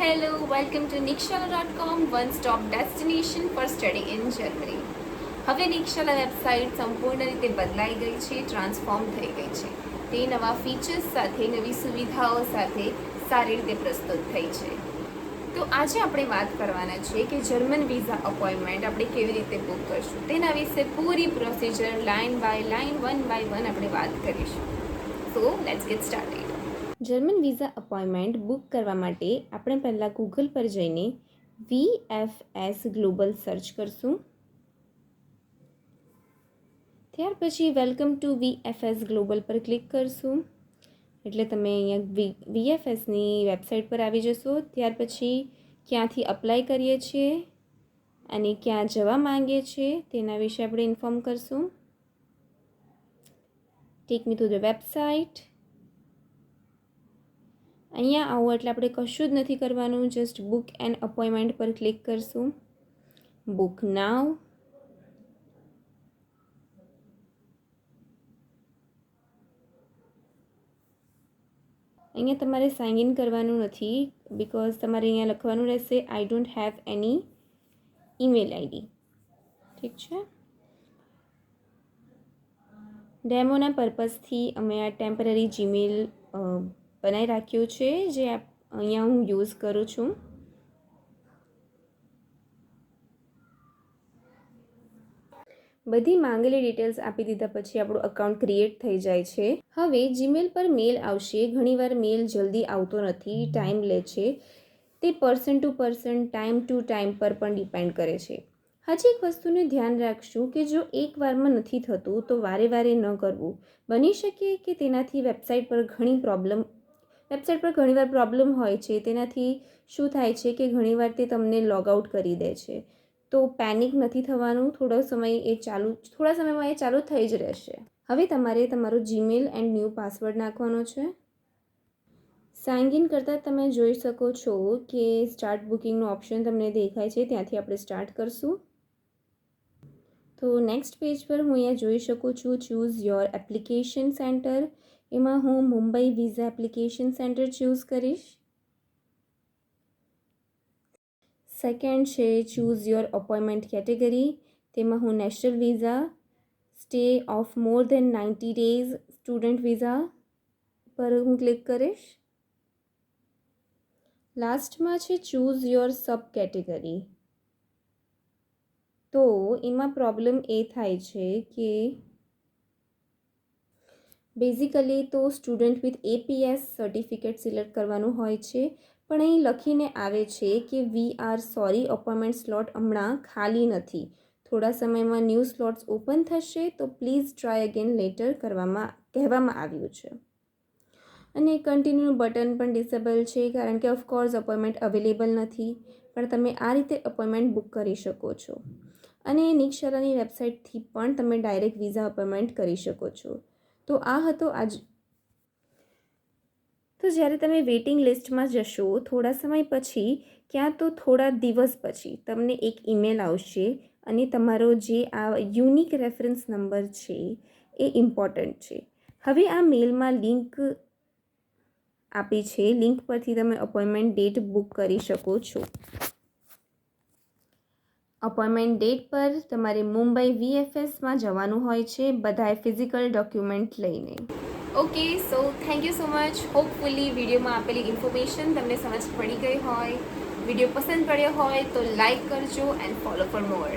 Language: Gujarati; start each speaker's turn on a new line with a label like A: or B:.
A: Hello, welcome to nikshala.com, one-stop destination for study in Germany. હવે નિક્ષલા વેબસાઇટ સંપૂર્ણ રીતે બદલાઈ ગઈ છે, ટ્રાન્સફોર્મ થઈ ગઈ છે. તે નવા ફીચર્સ સાથે, નવી સુવિધાઓ સાથે સારી રીતે પ્રસ્તુત થઈ છે. તો આજે આપણે વાત કરવાના છીએ કે જર્મન વિઝા અપોઇન્ટમેન્ટ આપણે કેવી રીતે બુક કરશું. તેના વિશે પૂરી procedure line by line, one by one આપણે વાત કરીશું. So let's get started. German visa appointment book કરવા માટે આપણે પહેલાં ગૂગલ પર જઈને VFS ગ્લોબલ સર્ચ કરશું. ત્યાર પછી વેલકમ ટુ VFS ગ્લોબલ પર ક્લિક કરશું એટલે તમે અહીંયા VFSની વેબસાઇટ પર આવી જશો. ત્યાર પછી ક્યાંથી અપ્લાય કરીએ છીએ અને ક્યાં જવા માંગીએ છીએ તેના વિશે આપણે ઇન્ફોર્મ કરશું. Tech me to the website. અહીંયા આવો એટલે આપણે કશું જ નથી કરવાનું, જસ્ટ બુક એન્ડ અપોઇન્ટમેન્ટ પર ક્લિક કરશું. બુક નાવ. અહીંયા તમારે સાઇન ઇન કરવાનું નથી બિકોઝ તમારે અહીંયા લખવાનું રહેશે I don't have any email ID. ઠીક છે. ડેમોના પર્પઝથી અમે આ ટેમ્પરરી જીમેલ બનાવી રાખ્યું છે જે અહીંયા હું યુઝ કરું છું. બધી માંગેલી ડિટેલ્સ આપી દીધા પછી આપણું અકાઉન્ટ ક્રિએટ થઈ જાય છે. હવે જીમેલ પર મેલ આવશે. ઘણીવાર મેલ જલ્દી આવતો નથી, ટાઈમ લે છે. તે person to person, time to time પર પણ ડિપેન્ડ કરે છે. હજી એક વસ્તુને ધ્યાન રાખશું કે જો એક વારમાં નથી થતું તો વારે વારે ન કરવું. બની શકે કે તેનાથી વેબસાઇટ પર ઘણીવાર પ્રોબ્લેમ હોય છે. તેનાથી શું થાય છે કે ઘણીવાર તે તમને લોગ આઉટ કરી દે છે. તો પેનિક નથી થવાનું. થોડા સમયમાં એ ચાલુ થઈ જ રહેશે. હવે તમારે તમારો જીમેલ એન્ડ ન્યૂ પાસવર્ડ નાખવાનો છે. સાઇન ઇન કરતાં તમે જોઈ શકો છો કે સ્ટાર્ટ બુકિંગનો ઓપ્શન તમને દેખાય છે. ત્યાંથી આપણે સ્ટાર્ટ કરશું. તો નેક્સ્ટ પેજ પર હું અહીંયા જોઈ શકું છું ચૂઝ યોર એપ્લિકેશન સેન્ટર. એમાં હું Mumbai visa application centre choose કરીશ. સેકન્ડ છે ચૂઝ યોર અપોઇન્ટમેન્ટ કેટેગરી. તેમાં હું national visa, stay of more than 90 days, student visa પર હું ક્લિક કરીશ. લાસ્ટમાં છે ચૂઝ યોર સબ કેટેગરી. તો એમાં પ્રોબ્લેમ એ થાય છે કે બેઝિકલી તો student with APS certificate select કરવાનું હોય છે, પણ અહીં લખીને આવે છે કે we are sorry, appointment slot હમણાં ખાલી નથી. થોડા સમયમાં ન્યૂ સ્લોટ્સ ઓપન થશે તો પ્લીઝ ટ્રાય અગેન લેટર કહેવામાં આવ્યું છે. અને કન્ટિન્યુ બટન પણ ડિસેબલ છે કારણ કે ઓફકોર્સ અપોઇન્ટમેન્ટ અવેલેબલ નથી, પણ તમે આ રીતે અપોઇન્ટમેન્ટ બુક કરી શકો છો. અને નિક્ષલાની વેબસાઇટથી પણ તમે ડાયરેક્ટ વિઝા અપોઇન્ટમેન્ટ કરી શકો છો. તો આ હતો તો જ્યારે તમે વેઇટિંગ લિસ્ટમાં જશો થોડા સમય પછી, ક્યાં તો થોડા દિવસ પછી તમને એક ઈમેલ આવશે અને તમારો જે આ યુનિક રેફરન્સ નંબર છે એ ઇમ્પોર્ટન્ટ છે. હવે આ મેલમાં લિંક આપી છે. લિંક પરથી તમે અપોઇન્ટમેન્ટ ડેટ બુક કરી શકો છો. અપોઇન્ટમેન્ટ ડેટ પર તમારે મુંબઈ VFSમાં જવાનું હોય છે, બધાએ ફિઝિકલ ડોક્યુમેન્ટ લઈને. Okay, so thank you so much. Hopefully વિડીયોમાં આપેલી ઇન્ફોર્મેશન તમને સમજ પડી ગઈ હોય. વિડીયો પસંદ પડ્યો હોય તો લાઈક કરજો એન્ડ ફોલો ફોર મોર.